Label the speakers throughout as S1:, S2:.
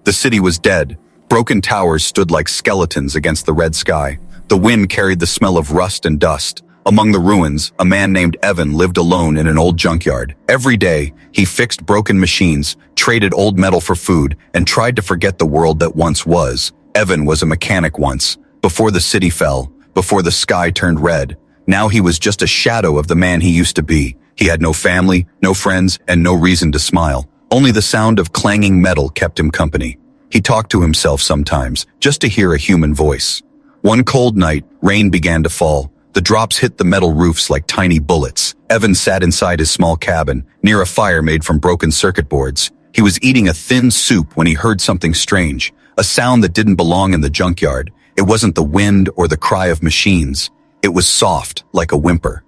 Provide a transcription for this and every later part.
S1: The city was dead. Broken towers stood like skeletons against the red sky. The wind carried the smell of rust and dust. Among the ruins, a man named Evan lived alone in an old junkyard. Every day, he fixed broken machines, traded old metal for food, and tried to forget the world that once was. Evan was a mechanic once, before the city fell, before the sky turned red. Now he was just a shadow of the man he used to be. He had no family, no friends, and no reason to smile. Only the sound of clanging metal kept him company. He talked to himself sometimes, just to hear a human voice. One cold night, rain began to fall. The drops hit the metal roofs like tiny bullets. Evan sat inside his small cabin, near a fire made from broken circuit boards. He was eating a thin soup when he heard something strange, a sound that didn't belong in the junkyard. It wasn't the wind or the cry of machines. It was soft, like a whimper.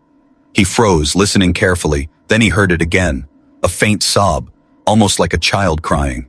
S1: He froze, listening carefully. Then he heard it again, a faint sob, almost like a child crying.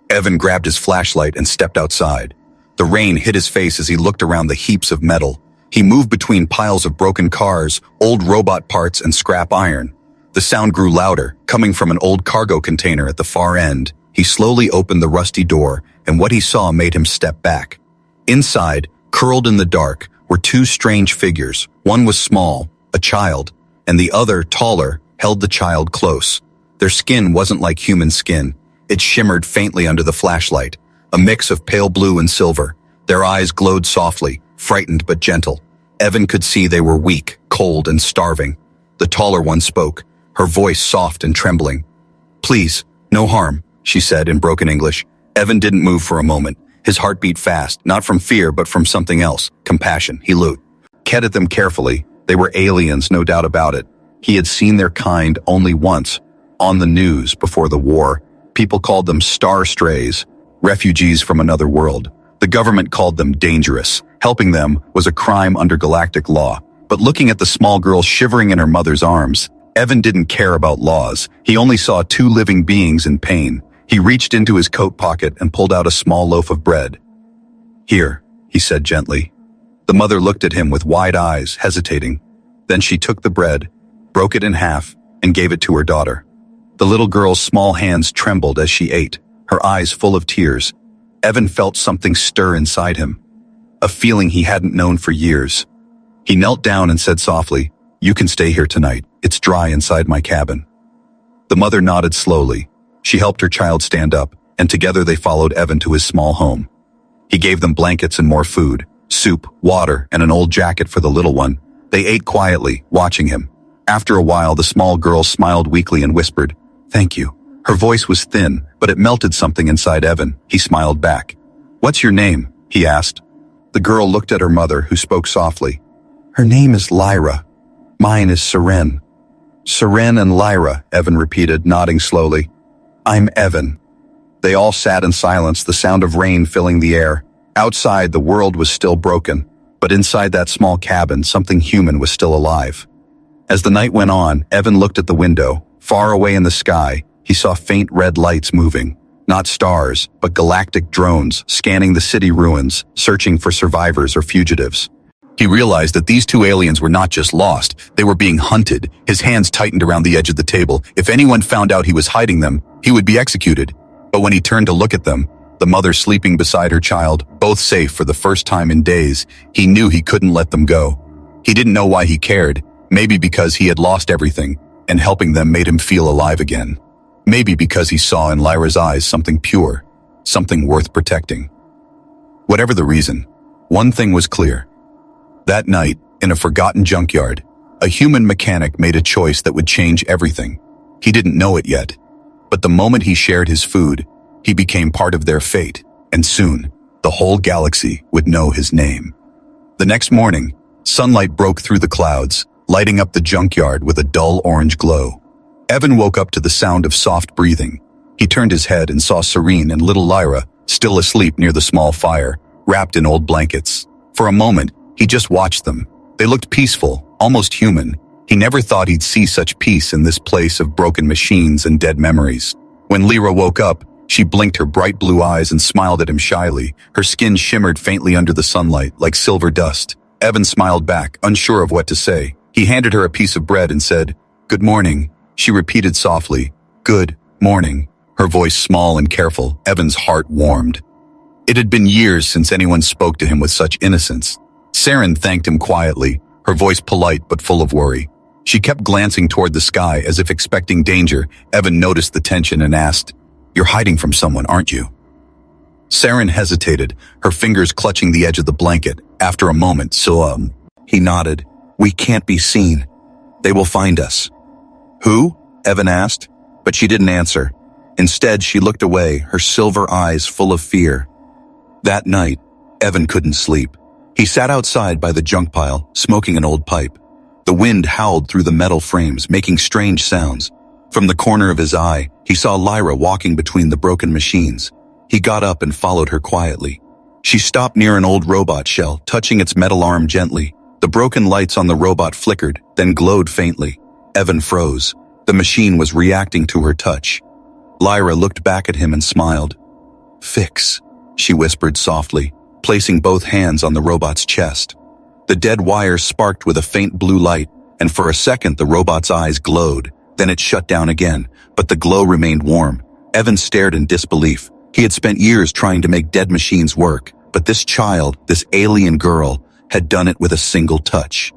S1: Evan grabbed his flashlight and stepped outside. The rain hit his face as he looked around the heaps of metal. He moved between piles of broken cars, old robot parts, and scrap iron. The sound grew louder, coming from an old cargo container at the far end. He slowly opened the rusty door, and what he saw made him step back. Inside, curled in the dark, were two strange figures. One was small, a child, and the other, taller, held the child close. Their skin wasn't like human skin. It shimmered faintly under the flashlight, a mix of pale blue and silver. Their eyes glowed softly, frightened but gentle. Evan could see they were weak, cold, and starving. The taller one spoke, her voice soft and trembling. "Please, no harm," she said in broken English. Evan didn't move for a moment. His heart beat fast, not from fear but from something else, compassion. He looked at them carefully. They were aliens, no doubt about it. He had seen their kind only once, on the news before the war. People called them star strays, refugees from another world. The government called them dangerous. Helping them was a crime under Galactic Law. But looking at the small girl shivering in her mother's arms, Evan didn't care about laws. He only saw two living beings in pain. He reached into his coat pocket and pulled out a small loaf of bread. "Here," he said gently. The mother looked at him with wide eyes, hesitating. Then she took the bread, broke it in half, and gave it to her daughter. The little girl's small hands trembled as she ate, her eyes full of tears. Evan felt something stir inside him, a feeling he hadn't known for years. He knelt down and said softly, "You can stay here tonight. It's dry inside my cabin." The mother nodded slowly. She helped her child stand up, and together they followed Evan to his small home. He gave them blankets and more food, soup, water, and an old jacket for the little one. They ate quietly, watching him. After a while, the small girl smiled weakly and whispered, "Thank you." Her voice was thin, but it melted something inside Evan. He smiled back. "What's your name?" he asked. The girl looked at her mother, who spoke softly. "Her name is Lyra. Mine is Seren." "Seren and Lyra," Evan repeated, nodding slowly. "I'm Evan." They all sat in silence, the sound of rain filling the air. Outside, the world was still broken, but inside that small cabin, something human was still alive. As the night went on, Evan looked at the window. Far away in the sky, he saw faint red lights moving. Not stars, but galactic drones scanning the city ruins, searching for survivors or fugitives. He realized that these two aliens were not just lost, they were being hunted. His hands tightened around the edge of the table. If anyone found out he was hiding them, he would be executed. But when he turned to look at them, the mother sleeping beside her child, both safe for the first time in days, he knew he couldn't let them go. He didn't know why he cared, maybe because he had lost everything, and helping them made him feel alive again. Maybe because he saw in Lyra's eyes something pure, something worth protecting. Whatever the reason, one thing was clear. That night, in a forgotten junkyard, a human mechanic made a choice that would change everything. He didn't know it yet, but the moment he shared his food, he became part of their fate, and soon, the whole galaxy would know his name. The next morning, sunlight broke through the clouds, lighting up the junkyard with a dull orange glow. Evan woke up to the sound of soft breathing. He turned his head and saw Serene and little Lyra still asleep near the small fire, wrapped in old blankets. For a moment, he just watched them. They looked peaceful, almost human. He never thought he'd see such peace in this place of broken machines and dead memories. When Lyra woke up, she blinked her bright blue eyes and smiled at him shyly. Her skin shimmered faintly under the sunlight, like silver dust. Evan smiled back, unsure of what to say. He handed her a piece of bread and said, "Good morning." She repeated softly, "Good morning." Her voice small and careful, Evan's heart warmed. It had been years since anyone spoke to him with such innocence. Saren thanked him quietly, her voice polite but full of worry. She kept glancing toward the sky as if expecting danger. Evan noticed the tension and asked, "You're hiding from someone, aren't you?" Saren hesitated, her fingers clutching the edge of the blanket. After a moment, he nodded. "We can't be seen. They will find us." "Who?" Evan asked, but she didn't answer. Instead, she looked away, her silver eyes full of fear. That night, Evan couldn't sleep. He sat outside by the junk pile, smoking an old pipe. The wind howled through the metal frames, making strange sounds. From the corner of his eye, he saw Lyra walking between the broken machines. He got up and followed her quietly. She stopped near an old robot shell, touching its metal arm gently. The broken lights on the robot flickered, then glowed faintly. Evan froze. The machine was reacting to her touch. Lyra looked back at him and smiled. "Fix," she whispered softly, placing both hands on the robot's chest. The dead wire sparked with a faint blue light, and for a second the robot's eyes glowed. Then it shut down again, but the glow remained warm. Evan stared in disbelief. He had spent years trying to make dead machines work, but this child, this alien girl, had done it with a single touch.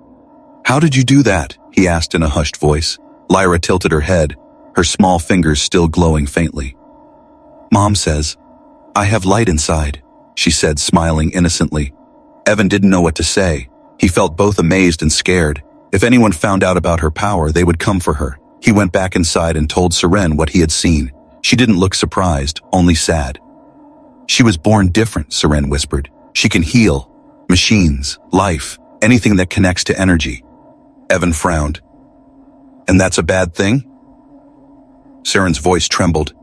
S1: "How did you do that?" he asked in a hushed voice. Lyra tilted her head, her small fingers still glowing faintly. "Mom says, I have light inside," she said, smiling innocently. Evan didn't know what to say. He felt both amazed and scared. If anyone found out about her power, they would come for her. He went back inside and told Saren what he had seen. She didn't look surprised, only sad. "She was born different," Saren whispered. "She can heal. Machines, life, anything that connects to energy." Evan frowned. "And that's a bad thing?" Saren's voice trembled.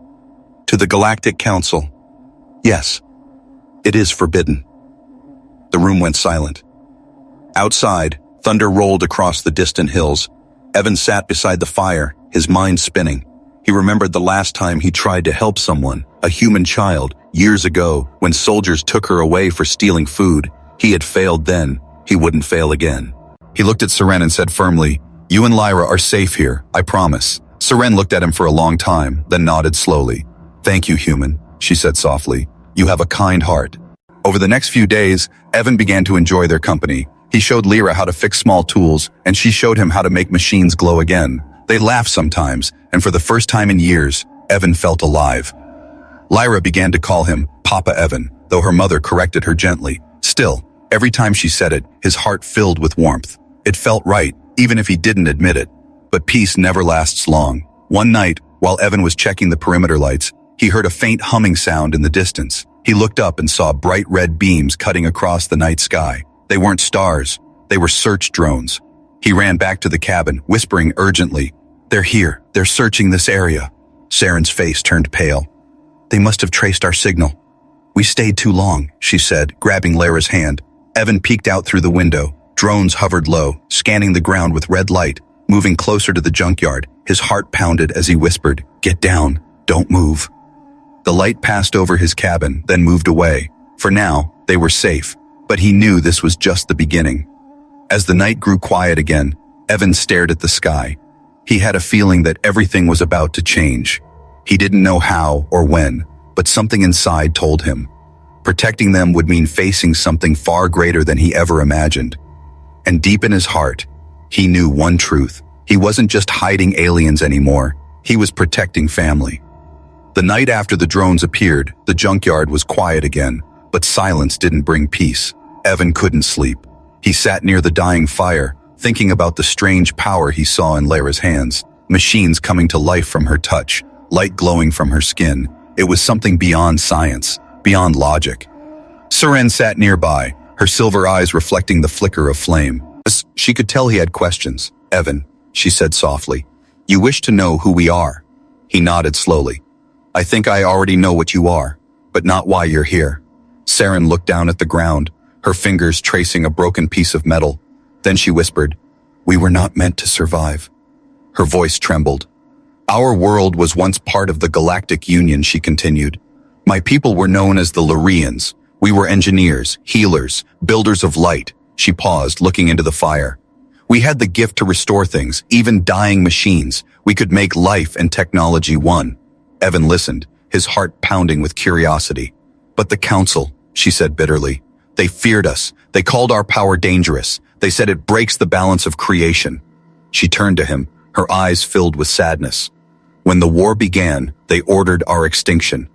S1: "To the Galactic Council, yes, it is forbidden." The room went silent. Outside, thunder rolled across the distant hills. Evan sat beside the fire, his mind spinning. He remembered the last time he tried to help someone, a human child, years ago, when soldiers took her away for stealing food. He had failed then. He wouldn't fail again. He looked at Saren and said firmly, "You and Lyra are safe here, I promise." Saren looked at him for a long time, then nodded slowly. "Thank you, human," she said softly. "You have a kind heart." Over the next few days, Evan began to enjoy their company. He showed Lyra how to fix small tools, and she showed him how to make machines glow again. They laughed sometimes, and for the first time in years, Evan felt alive. Lyra began to call him Papa Evan, though her mother corrected her gently. Still, every time she said it, his heart filled with warmth. It felt right, even if he didn't admit it. But peace never lasts long. One night, while Evan was checking the perimeter lights, he heard a faint humming sound in the distance. He looked up and saw bright red beams cutting across the night sky. They weren't stars, they were search drones. He ran back to the cabin, whispering urgently, "They're here, they're searching this area." Saren's face turned pale. "They must have traced our signal." "We stayed too long," she said, grabbing Lyra's hand. Evan peeked out through the window. Drones hovered low, scanning the ground with red light, moving closer to the junkyard. His heart pounded as he whispered, "Get down, don't move." The light passed over his cabin, then moved away. For now, they were safe, but he knew this was just the beginning. As the night grew quiet again, Evan stared at the sky. He had a feeling that everything was about to change. He didn't know how or when, but something inside told him. Protecting them would mean facing something far greater than he ever imagined. And deep in his heart, he knew one truth. He wasn't just hiding aliens anymore. He was protecting family. The night after the drones appeared, the junkyard was quiet again, but silence didn't bring peace. Evan couldn't sleep. He sat near the dying fire, thinking about the strange power he saw in Lyra's hands. Machines coming to life from her touch, light glowing from her skin. It was something beyond science, beyond logic. Saren sat nearby, her silver eyes reflecting the flicker of flame. She could tell he had questions. "Evan," she said softly, "you wish to know who we are." He nodded slowly. "I think I already know what you are, but not why you're here." Saren looked down at the ground, her fingers tracing a broken piece of metal. Then she whispered, "We were not meant to survive." Her voice trembled. "Our world was once part of the Galactic Union," she continued. "My people were known as the Lyrians. We were engineers, healers, builders of light." She paused, looking into the fire. "We had the gift to restore things, even dying machines. We could make life and technology one. Evan listened, his heart pounding with curiosity. But the council, she said bitterly. They feared us. They called our power dangerous. They said it breaks the balance of creation. She turned to him, her eyes filled with sadness. When the war began, they ordered our extinction.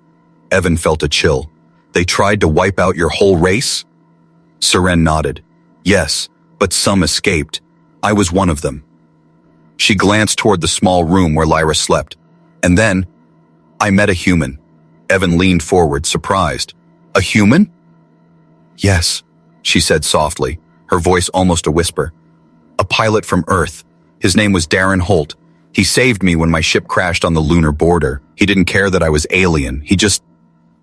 S1: Evan felt a chill. They tried to wipe out your whole race? Seren nodded. Yes, but some escaped. I was one of them. She glanced toward the small room where Lyra slept. And then, I met a human. Evan leaned forward, surprised. A human? Yes, she said softly, her voice almost a whisper. A pilot from Earth. His name was Darren Holt. He saved me when my ship crashed on the lunar border. He didn't care that I was alien. He just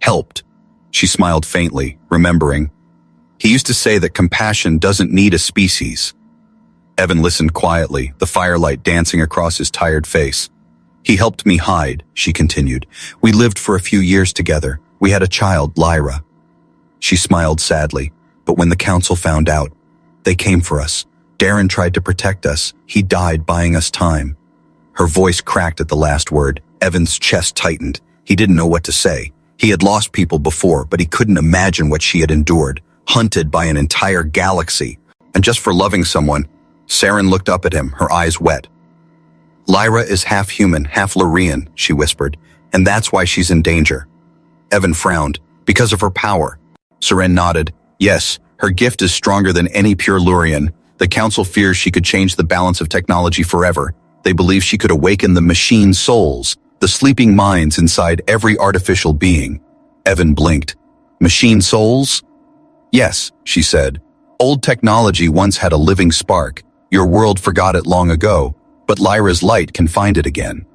S1: helped. She smiled faintly, remembering. He used to say that compassion doesn't need a species. Evan listened quietly, the firelight dancing across his tired face. He helped me hide, she continued. We lived for a few years together. We had a child, Lyra. She smiled sadly, but when the council found out, they came for us. Darren tried to protect us. He died buying us time. Her voice cracked at the last word. Evan's chest tightened. He didn't know what to say. He had lost people before, but he couldn't imagine what she had endured, hunted by an entire galaxy. And just for loving someone, Seren looked up at him, her eyes wet. Lyra is half human, half Lurian, she whispered, and that's why she's in danger. Evan frowned. Because of her power. Seren nodded. Yes, her gift is stronger than any pure Lurian. The council fears she could change the balance of technology forever. They believe she could awaken the machine souls, the sleeping minds inside every artificial being. Evan blinked. Machine souls? Yes, she said. Old technology once had a living spark. Your world forgot it long ago, but Lyra's light can find it again.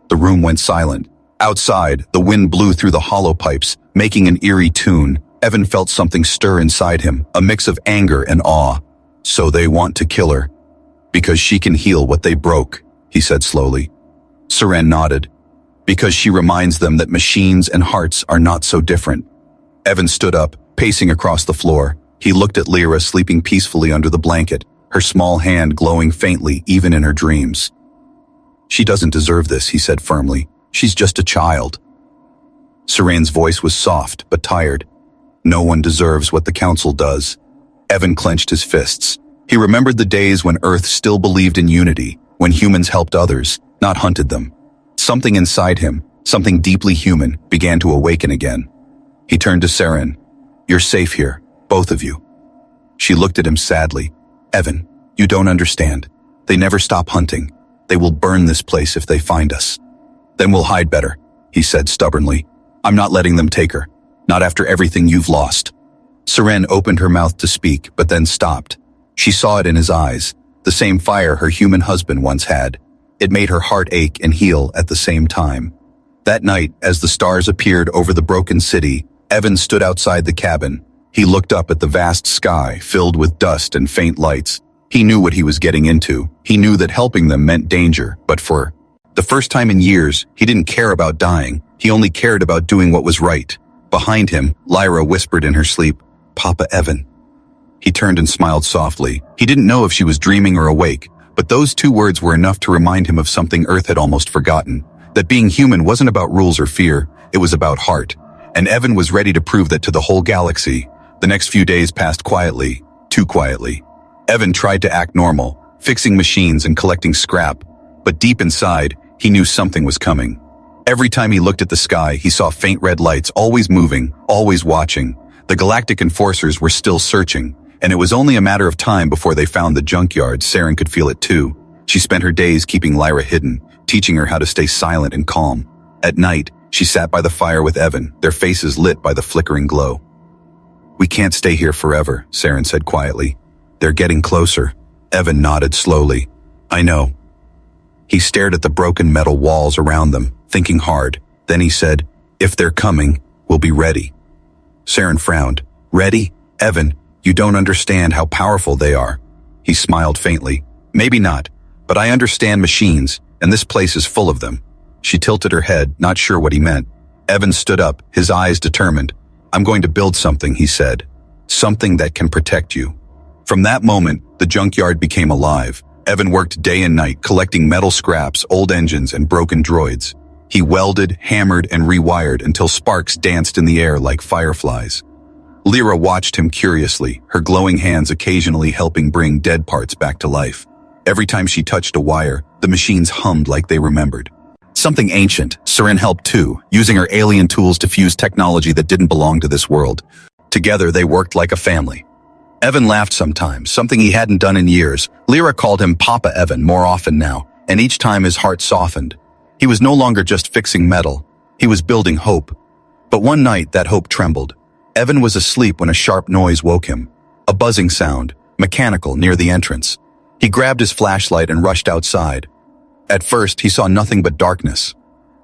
S1: The room went silent. Outside, the wind blew through the hollow pipes, making an eerie tune. Evan felt something stir inside him, a mix of anger and awe. So they want to kill her. Because she can heal what they broke, he said slowly. Seren nodded. Because she reminds them that machines and hearts are not so different. Evan stood up, pacing across the floor. He looked at Lyra sleeping peacefully under the blanket, her small hand glowing faintly even in her dreams. She doesn't deserve this, he said firmly. She's just a child. Seren's voice was soft but tired. No one deserves what the council does. Evan clenched his fists. He remembered the days when Earth still believed in unity, when humans helped others, not hunted them. Something inside him, something deeply human, began to awaken again. He turned to Seren. You're safe here, both of you. She looked at him sadly. Evan, you don't understand. They never stop hunting. They will burn this place if they find us. Then we'll hide better, he said stubbornly. I'm not letting them take her. Not after everything you've lost. Seren opened her mouth to speak, but then stopped. She saw it in his eyes, the same fire her human husband once had. It made her heart ache and heal at the same time. That night, as the stars appeared over the broken city, Evan stood outside the cabin. He looked up at the vast sky, filled with dust and faint lights. He knew what he was getting into. He knew that helping them meant danger, but for the first time in years, he didn't care about dying. He only cared about doing what was right. Behind him, Lyra whispered in her sleep, Papa Evan. He turned and smiled softly. He didn't know if she was dreaming or awake, but those two words were enough to remind him of something Earth had almost forgotten. That being human wasn't about rules or fear, it was about heart. And Evan was ready to prove that to the whole galaxy. The next few days passed quietly, too quietly. Evan tried to act normal, fixing machines and collecting scrap. But deep inside, he knew something was coming. Every time he looked at the sky, he saw faint red lights, always moving, always watching. The galactic enforcers were still searching, and it was only a matter of time before they found the junkyard. Seren could feel it too. She spent her days keeping Lyra hidden, teaching her how to stay silent and calm. At night, she sat by the fire with Evan, their faces lit by the flickering glow. We can't stay here forever, Seren said quietly. They're getting closer. Evan nodded slowly. I know. He stared at the broken metal walls around them, thinking hard. Then he said, if they're coming, we'll be ready. Seren frowned. Ready? Evan, you don't understand how powerful they are. He smiled faintly. Maybe not, but I understand machines, and this place is full of them. She tilted her head, not sure what he meant. Evan stood up, his eyes determined. I'm going to build something, he said. Something that can protect you. From that moment, the junkyard became alive. Evan worked day and night, collecting metal scraps, old engines, and broken droids. He welded, hammered, and rewired until sparks danced in the air like fireflies. Lyra watched him curiously, her glowing hands occasionally helping bring dead parts back to life. Every time she touched a wire, the machines hummed like they remembered. Something ancient, Seren helped too, using her alien tools to fuse technology that didn't belong to this world. Together, they worked like a family. Evan laughed sometimes, something he hadn't done in years. Lyra called him Papa Evan more often now, and each time his heart softened. He was no longer just fixing metal. He was building hope. But one night, that hope trembled. Evan was asleep when a sharp noise woke him. A buzzing sound, mechanical, near the entrance. He grabbed his flashlight and rushed outside. At first, he saw nothing but darkness.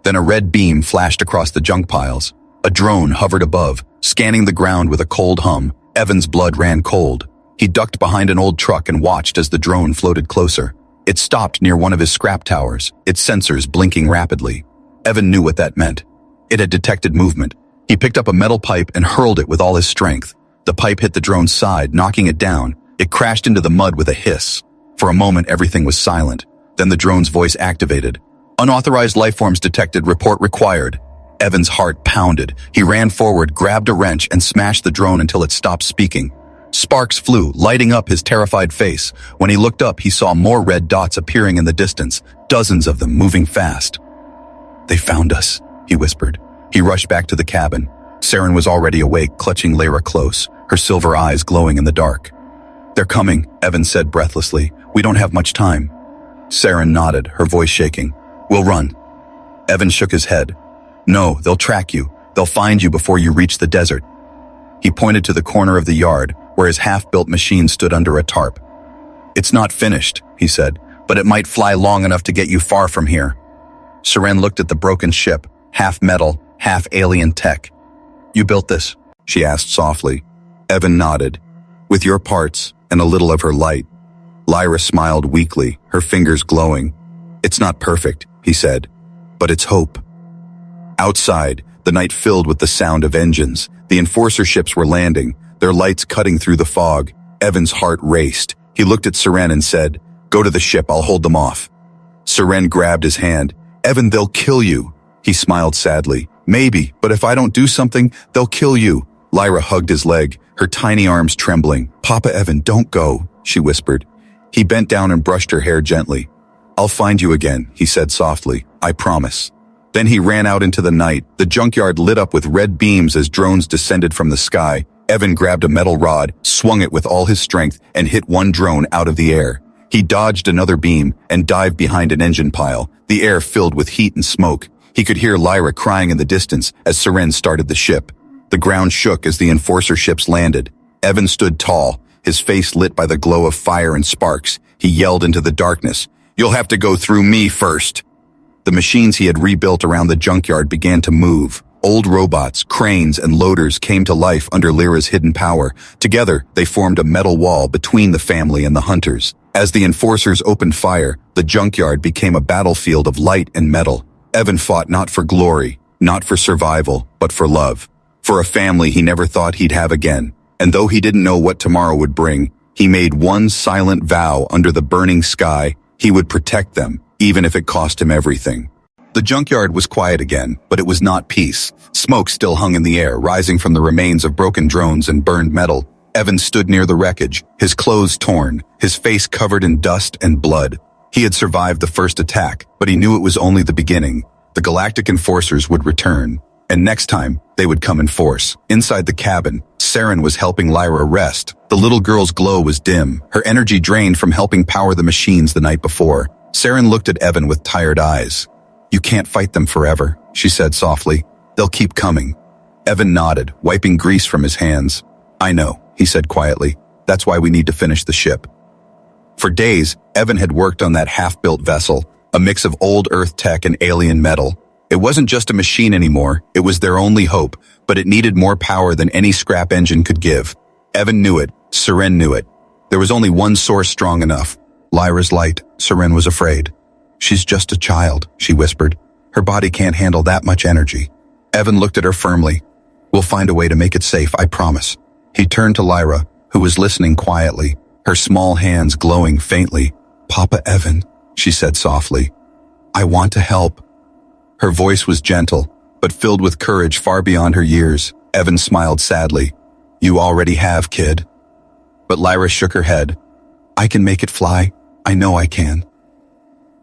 S1: Then a red beam flashed across the junk piles. A drone hovered above, scanning the ground with a cold hum. Evan's blood ran cold. He ducked behind an old truck and watched as the drone floated closer. It stopped near one of his scrap towers, its sensors blinking rapidly. Evan knew what that meant. It had detected movement. He picked up a metal pipe and hurled it with all his strength. The pipe hit the drone's side, knocking it down. It crashed into the mud with a hiss. For a moment, everything was silent. Then the drone's voice activated. Unauthorized lifeforms detected, report required. Evan's heart pounded. He ran forward, grabbed a wrench, and smashed the drone until it stopped speaking. Sparks flew, lighting up his terrified face. When he looked up, he saw more red dots appearing in the distance, dozens of them moving fast. "They found us," he whispered. He rushed back to the cabin. Seren was already awake, clutching Lyra close, her silver eyes glowing in the dark. "They're coming," Evan said breathlessly. "We don't have much time." Seren nodded, her voice shaking. "We'll run." Evan shook his head. "No, they'll track you. They'll find you before you reach the desert." He pointed to the corner of the yard, where his half-built machine stood under a tarp. "It's not finished," he said, "but it might fly long enough to get you far from here." Seren looked at the broken ship, half metal, half alien tech. "You built this?" she asked softly. Evan nodded. "With your parts and a little of her light." Lyra smiled weakly, her fingers glowing. "It's not perfect," he said, "but it's hope." Outside, the night filled with the sound of engines. The enforcer ships were landing, their lights cutting through the fog. Evan's heart raced. He looked at Seren and said, "Go to the ship, I'll hold them off." Seren grabbed his hand. "Evan, they'll kill you." He smiled sadly. "Maybe, but if I don't do something, they'll kill you." Lyra hugged his leg, her tiny arms trembling. "Papa Evan, don't go," she whispered. He bent down and brushed her hair gently. "I'll find you again," he said softly. "I promise." Then he ran out into the night. The junkyard lit up with red beams as drones descended from the sky. Evan grabbed a metal rod, swung it with all his strength, and hit one drone out of the air. He dodged another beam and dived behind an engine pile, the air filled with heat and smoke. He could hear Lyra crying in the distance as Seren started the ship. The ground shook as the enforcer ships landed. Evan stood tall, his face lit by the glow of fire and sparks. He yelled into the darkness, "You'll have to go through me first." The machines he had rebuilt around the junkyard began to move. Old robots, cranes, and loaders came to life under Lyra's hidden power. Together, they formed a metal wall between the family and the hunters. As the enforcers opened fire, the junkyard became a battlefield of light and metal. Evan fought not for glory, not for survival, but for love. For a family he never thought he'd have again. And though he didn't know what tomorrow would bring, he made one silent vow under the burning sky: he would protect them, even if it cost him everything. The junkyard was quiet again, but it was not peace. Smoke still hung in the air, rising from the remains of broken drones and burned metal. Evan stood near the wreckage, his clothes torn, his face covered in dust and blood. He had survived the first attack, but he knew it was only the beginning. The Galactic Enforcers would return, and next time, they would come in force. Inside the cabin, Seren was helping Lyra rest. The little girl's glow was dim, her energy drained from helping power the machines the night before. Seren looked at Evan with tired eyes. "You can't fight them forever," she said softly. "They'll keep coming." Evan nodded, wiping grease from his hands. "I know," he said quietly. "That's why we need to finish the ship." For days, Evan had worked on that half-built vessel, a mix of old Earth tech and alien metal. It wasn't just a machine anymore, it was their only hope, but it needed more power than any scrap engine could give. Evan knew it, Seren knew it. There was only one source strong enough. Lyra's light. Seren was afraid. "She's just a child," she whispered. "Her body can't handle that much energy." Evan looked at her firmly. "We'll find a way to make it safe, I promise." He turned to Lyra, who was listening quietly, her small hands glowing faintly. "Papa Evan," she said softly, "I want to help." Her voice was gentle, but filled with courage far beyond her years. Evan smiled sadly. "You already have, kid." But Lyra shook her head. "I can make it fly. I know I can."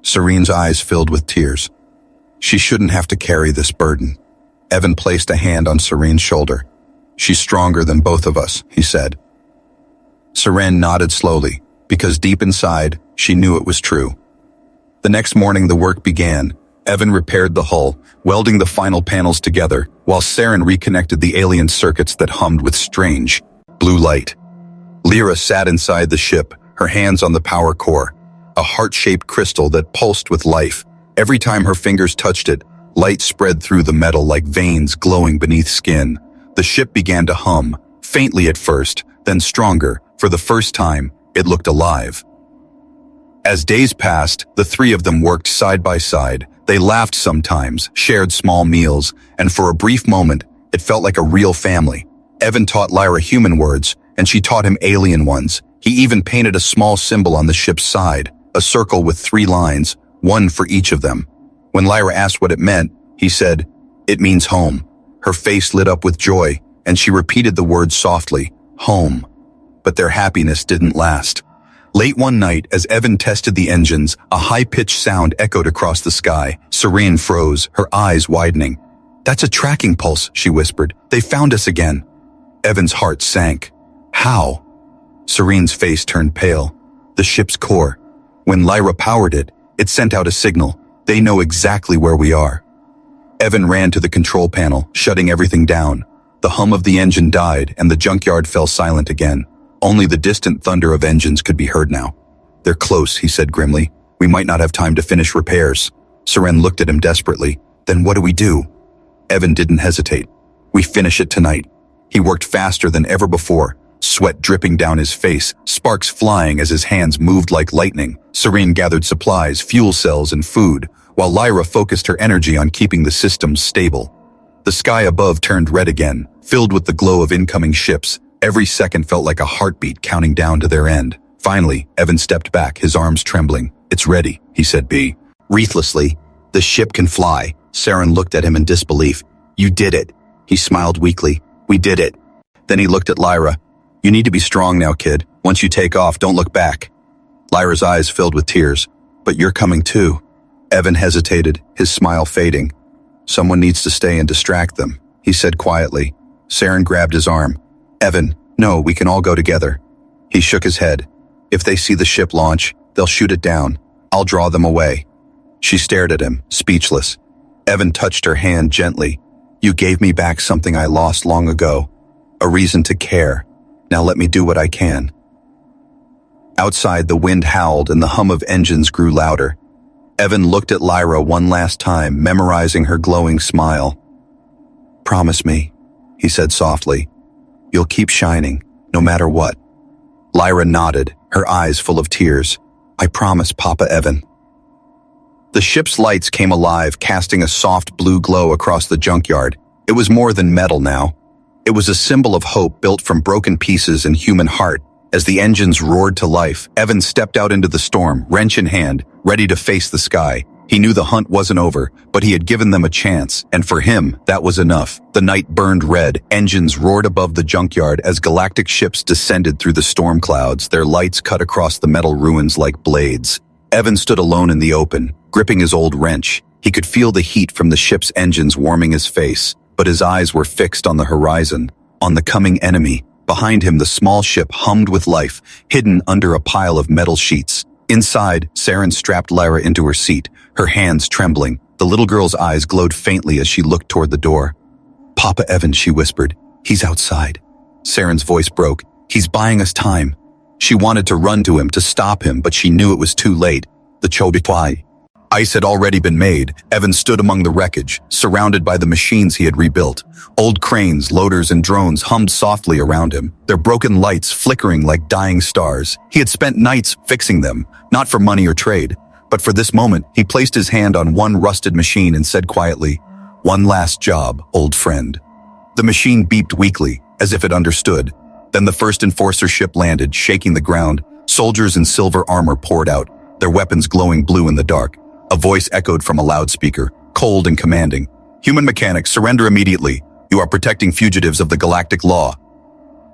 S1: Serene's eyes filled with tears. She shouldn't have to carry this burden. Evan placed a hand on Serene's shoulder. "She's stronger than both of us," he said. Serene nodded slowly, because deep inside, she knew it was true. The next morning the work began. Evan repaired the hull, welding the final panels together, while Saren reconnected the alien circuits that hummed with strange, blue light. Lyra sat inside the ship, her hands on the power core, a heart-shaped crystal that pulsed with life. Every time her fingers touched it, light spread through the metal like veins glowing beneath skin. The ship began to hum, faintly at first, then stronger. For the first time, it looked alive. As days passed, the three of them worked side by side. They laughed sometimes, shared small meals, and for a brief moment, it felt like a real family. Evan taught Lyra human words, and she taught him alien ones. He even painted a small symbol on the ship's side, a circle with 3 lines, one for each of them. When Lyra asked what it meant, he said, "It means home." Her face lit up with joy, and she repeated the word softly, "home." But their happiness didn't last. Late one night, as Evan tested the engines, a high-pitched sound echoed across the sky. Serene froze, her eyes widening. "That's a tracking pulse," she whispered. "They found us again." Evan's heart sank. "How?" Serene's face turned pale. "The ship's core. When Lyra powered it, it sent out a signal. They know exactly where we are." Evan ran to the control panel, shutting everything down. The hum of the engine died, and the junkyard fell silent again. Only the distant thunder of engines could be heard now. "They're close," he said grimly. "We might not have time to finish repairs." Serene looked at him desperately. "Then what do we do?" Evan didn't hesitate. "We finish it tonight." He worked faster than ever before, sweat dripping down his face, sparks flying as his hands moved like lightning. Serene gathered supplies, fuel cells, and food, while Lyra focused her energy on keeping the systems stable. The sky above turned red again, filled with the glow of incoming ships. Every second felt like a heartbeat counting down to their end. Finally, Evan stepped back, his arms trembling. "It's ready," he said breathlessly. "The ship can fly." Saren looked at him in disbelief. "You did it." He smiled weakly. "We did it." Then he looked at Lyra. "You need to be strong now, kid. Once you take off, don't look back." Lyra's eyes filled with tears. "But you're coming too." Evan hesitated, his smile fading. "Someone needs to stay and distract them," he said quietly. Saren grabbed his arm. "Evan, no, we can all go together." He shook his head. "If they see the ship launch, they'll shoot it down. I'll draw them away." She stared at him, speechless. Evan touched her hand gently. "You gave me back something I lost long ago. A reason to care. Now let me do what I can." Outside, the wind howled and the hum of engines grew louder. Evan looked at Lyra one last time, memorizing her glowing smile. "Promise me," he said softly. "You'll keep shining, no matter what." Lyra nodded, her eyes full of tears. "I promise, Papa Evan." The ship's lights came alive, casting a soft blue glow across the junkyard. It was more than metal now. It was a symbol of hope built from broken pieces and human heart. As the engines roared to life, Evan stepped out into the storm, wrench in hand, ready to face the sky. He knew the hunt wasn't over, but he had given them a chance, and for him, that was enough. The night burned red, engines roared above the junkyard as galactic ships descended through the storm clouds, their lights cut across the metal ruins like blades. Evan stood alone in the open, gripping his old wrench. He could feel the heat from the ship's engines warming his face, but his eyes were fixed on the horizon, on the coming enemy. Behind him, the small ship hummed with life, hidden under a pile of metal sheets. Inside, Saren strapped Lyra into her seat, her hands trembling. The little girl's eyes glowed faintly as she looked toward the door. "Papa Evan," she whispered. "He's outside." Saren's voice broke. "He's buying us time." She wanted to run to him, to stop him, but she knew it was too late. The HFY Ice had already been made. Evan stood among the wreckage, surrounded by the machines he had rebuilt. Old cranes, loaders, and drones hummed softly around him, their broken lights flickering like dying stars. He had spent nights fixing them, not for money or trade, but for this moment. He placed his hand on one rusted machine and said quietly, "One last job, old friend." The machine beeped weakly, as if it understood. Then the first enforcer ship landed, shaking the ground. Soldiers in silver armor poured out, their weapons glowing blue in the dark. A voice echoed from a loudspeaker, cold and commanding. "Human mechanics, surrender immediately. You are protecting fugitives of the Galactic Law."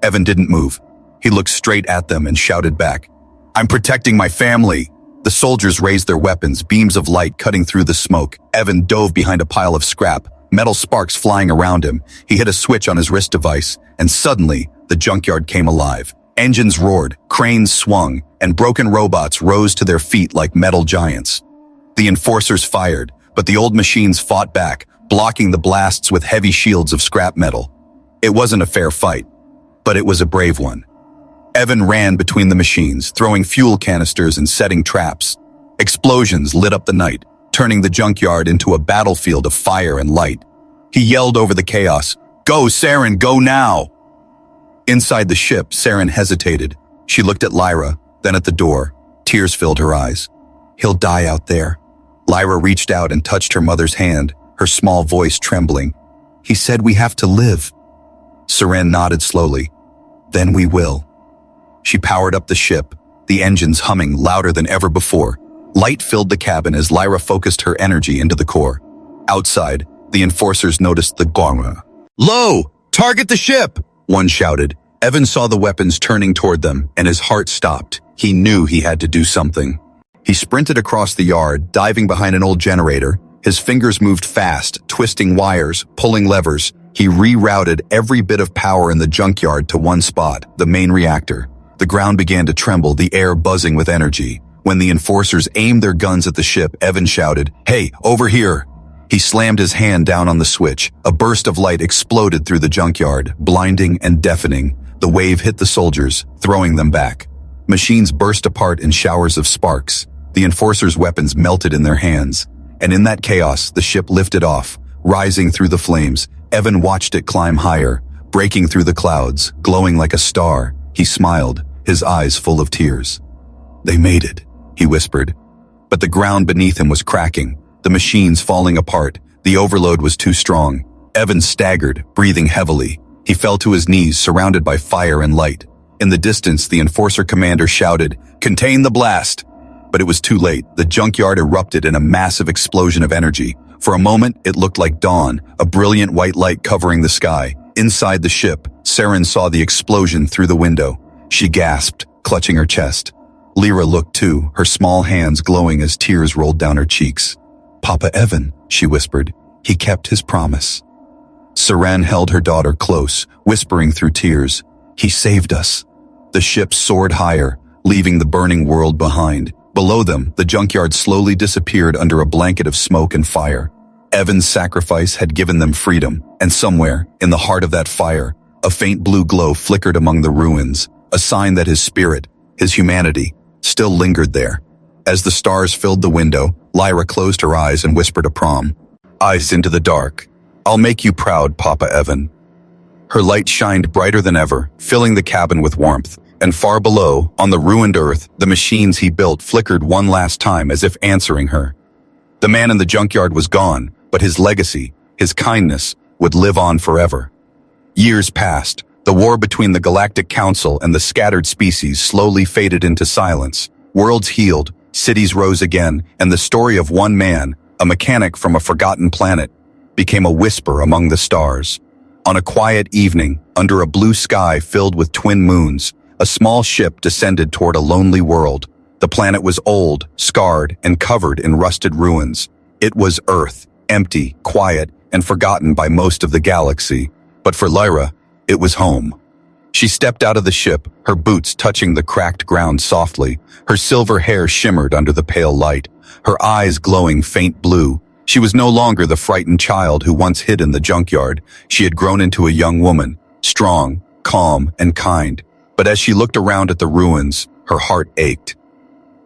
S1: Evan didn't move. He looked straight at them and shouted back, "I'm protecting my family." The soldiers raised their weapons, beams of light cutting through the smoke. Evan dove behind a pile of scrap, metal sparks flying around him. He hit a switch on his wrist device, and suddenly, the junkyard came alive. Engines roared, cranes swung, and broken robots rose to their feet like metal giants. The enforcers fired, but the old machines fought back, blocking the blasts with heavy shields of scrap metal. It wasn't a fair fight, but it was a brave one. Evan ran between the machines, throwing fuel canisters and setting traps. Explosions lit up the night, turning the junkyard into a battlefield of fire and light. He yelled over the chaos, "Go, Saren, go now!" Inside the ship, Saren hesitated. She looked at Lyra, then at the door. Tears filled her eyes. "He'll die out there." Lyra reached out and touched her mother's hand, her small voice trembling. "He said we have to live." Saren nodded slowly. "Then we will." She powered up the ship, the engines humming louder than ever before. Light filled the cabin as Lyra focused her energy into the core. Outside, the enforcers noticed the gong. "Low! Target the ship!" one shouted. Evan saw the weapons turning toward them, and his heart stopped. He knew he had to do something. He sprinted across the yard, diving behind an old generator. His fingers moved fast, twisting wires, pulling levers. He rerouted every bit of power in the junkyard to one spot, the main reactor. The ground began to tremble, the air buzzing with energy. When the enforcers aimed their guns at the ship, Evan shouted, "Hey, over here!" He slammed his hand down on the switch. A burst of light exploded through the junkyard, blinding and deafening. The wave hit the soldiers, throwing them back. Machines burst apart in showers of sparks. The enforcers' weapons melted in their hands. And in that chaos, the ship lifted off, rising through the flames. Evan watched it climb higher, breaking through the clouds, glowing like a star. He smiled, his eyes full of tears. "They made it," he whispered. But the ground beneath him was cracking, the machines falling apart. The overload was too strong. Evan staggered, breathing heavily. He fell to his knees, surrounded by fire and light. In the distance, the enforcer commander shouted, "Contain the blast!" But it was too late. The junkyard erupted in a massive explosion of energy. For a moment, it looked like dawn, a brilliant white light covering the sky. Inside the ship, Saren saw the explosion through the window. She gasped, clutching her chest. Lyra looked too, her small hands glowing as tears rolled down her cheeks. "Papa Evan," she whispered. "He kept his promise." Saren held her daughter close, whispering through tears, "He saved us." The ship soared higher, leaving the burning world behind. Below them, the junkyard slowly disappeared under a blanket of smoke and fire. Evan's sacrifice had given them freedom, and somewhere, in the heart of that fire, a faint blue glow flickered among the ruins, a sign that his spirit, his humanity, still lingered there. As the stars filled the window, Lyra closed her eyes and whispered a prom. "Eyes into the dark. I'll make you proud, Papa Evan." Her light shined brighter than ever, filling the cabin with warmth. And far below, on the ruined earth, the machines he built flickered one last time as if answering her. The man in the junkyard was gone, but his legacy, his kindness, would live on forever. Years passed. The war between the Galactic Council and the scattered species slowly faded into silence. Worlds healed, cities rose again, and the story of one man, a mechanic from a forgotten planet, became a whisper among the stars. On a quiet evening, under a blue sky filled with twin moons, a small ship descended toward a lonely world. The planet was old, scarred, and covered in rusted ruins. It was Earth, empty, quiet, and forgotten by most of the galaxy. But for Lyra, it was home. She stepped out of the ship, her boots touching the cracked ground softly. Her silver hair shimmered under the pale light, her eyes glowing faint blue. She was no longer the frightened child who once hid in the junkyard. She had grown into a young woman, strong, calm, and kind. But as she looked around at the ruins, her heart ached.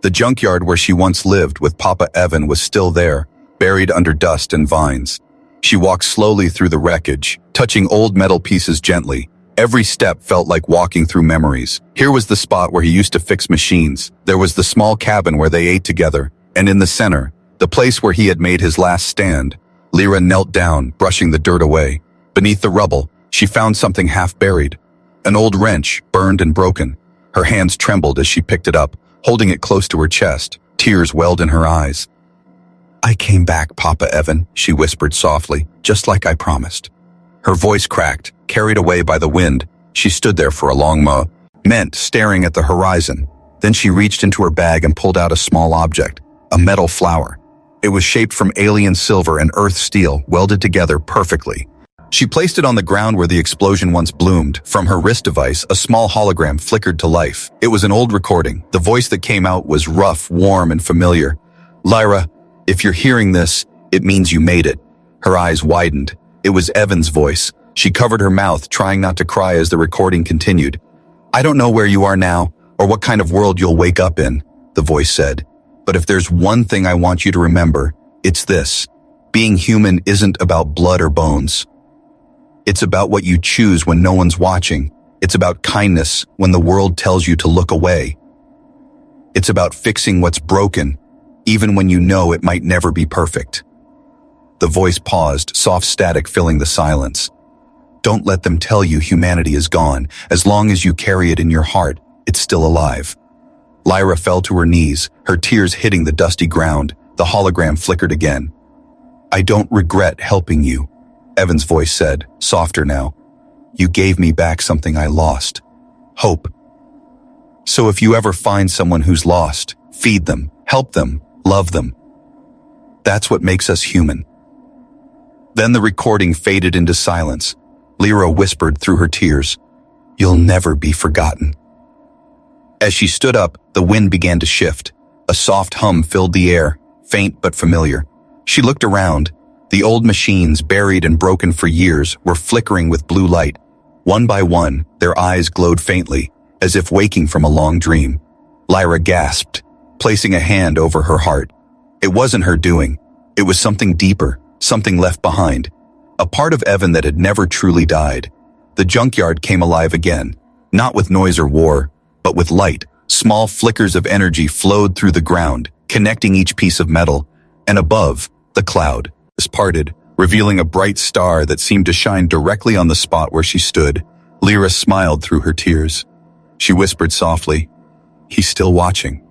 S1: The junkyard where she once lived with Papa Evan was still there, buried under dust and vines. She walked slowly through the wreckage, touching old metal pieces gently. Every step felt like walking through memories. Here was the spot where he used to fix machines. There was the small cabin where they ate together. And in the center, the place where he had made his last stand. Lyra knelt down, brushing the dirt away. Beneath the rubble, she found something half buried. An old wrench, burned and broken. Her hands trembled as she picked it up, holding it close to her chest. Tears welled in her eyes. I came back, Papa Evan, she whispered softly, just like I promised. Her voice cracked, carried away by the wind. She stood there for a long moment, staring at the horizon. Then she reached into her bag and pulled out a small object, a metal flower. It was shaped from alien silver and earth steel, welded together perfectly. She placed it on the ground where the explosion once bloomed. From her wrist device, a small hologram flickered to life. It was an old recording. The voice that came out was rough, warm, and familiar. Lyra, if you're hearing this, it means you made it. Her eyes widened. It was Evan's voice. She covered her mouth, trying not to cry as the recording continued. I don't know where you are now, or what kind of world you'll wake up in, the voice said. But if there's one thing I want you to remember, it's this. Being human isn't about blood or bones. It's about what you choose when no one's watching. It's about kindness when the world tells you to look away. It's about fixing what's broken, even when you know it might never be perfect. The voice paused, soft static filling the silence. Don't let them tell you humanity is gone. As long as you carry it in your heart, it's still alive. Lyra fell to her knees, her tears hitting the dusty ground. The hologram flickered again. I don't regret helping you, Evan's voice said, softer now. You gave me back something I lost. Hope. So if you ever find someone who's lost, feed them, help them, love them. That's what makes us human. Then the recording faded into silence. Lyra whispered through her tears, You'll never be forgotten. As she stood up, the wind began to shift. A soft hum filled the air, faint but familiar. She looked around. The old machines, buried and broken for years, were flickering with blue light. One by one, their eyes glowed faintly, as if waking from a long dream. Lyra gasped, placing a hand over her heart. It wasn't her doing. It was something deeper, something left behind. A part of Evan that had never truly died. The junkyard came alive again, not with noise or war, but with light. Small flickers of energy flowed through the ground, connecting each piece of metal. And above, the cloud was parted, revealing a bright star that seemed to shine directly on the spot where she stood. Lyra smiled through her tears. She whispered softly, He's still watching.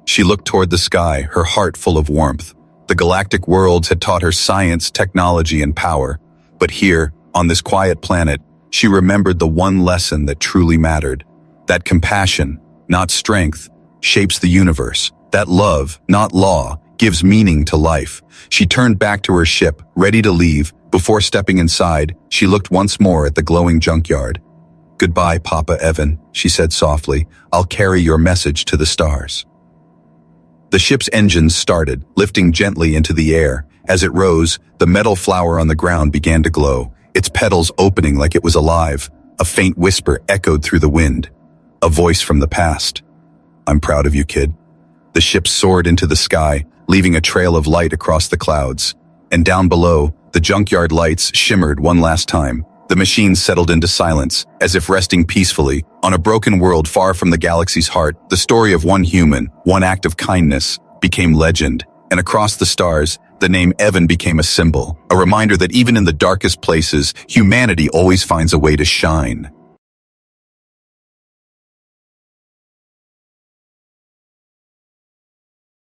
S1: She looked toward the sky, her heart full of warmth. The galactic worlds had taught her science, technology, and power. But here, on this quiet planet, she remembered the one lesson that truly mattered. That compassion, not strength, shapes the universe. That love, not law, gives meaning to life. She turned back to her ship, ready to leave. Before stepping inside, she looked once more at the glowing junkyard. Goodbye, Papa Evan, she said softly. I'll carry your message to the stars. The ship's engines started, lifting gently into the air. As it rose, the metal flower on the ground began to glow, its petals opening like it was alive. A faint whisper echoed through the wind. A voice from the past. I'm proud of you, kid. The ship soared into the sky, leaving a trail of light across the clouds. And down below, the junkyard lights shimmered one last time. The machines settled into silence, as if resting peacefully. On a broken world far from the galaxy's heart, the story of one human, one act of kindness, became legend. And across the stars, the name Evan became a symbol, a reminder that even in the darkest places, humanity always finds a way to shine.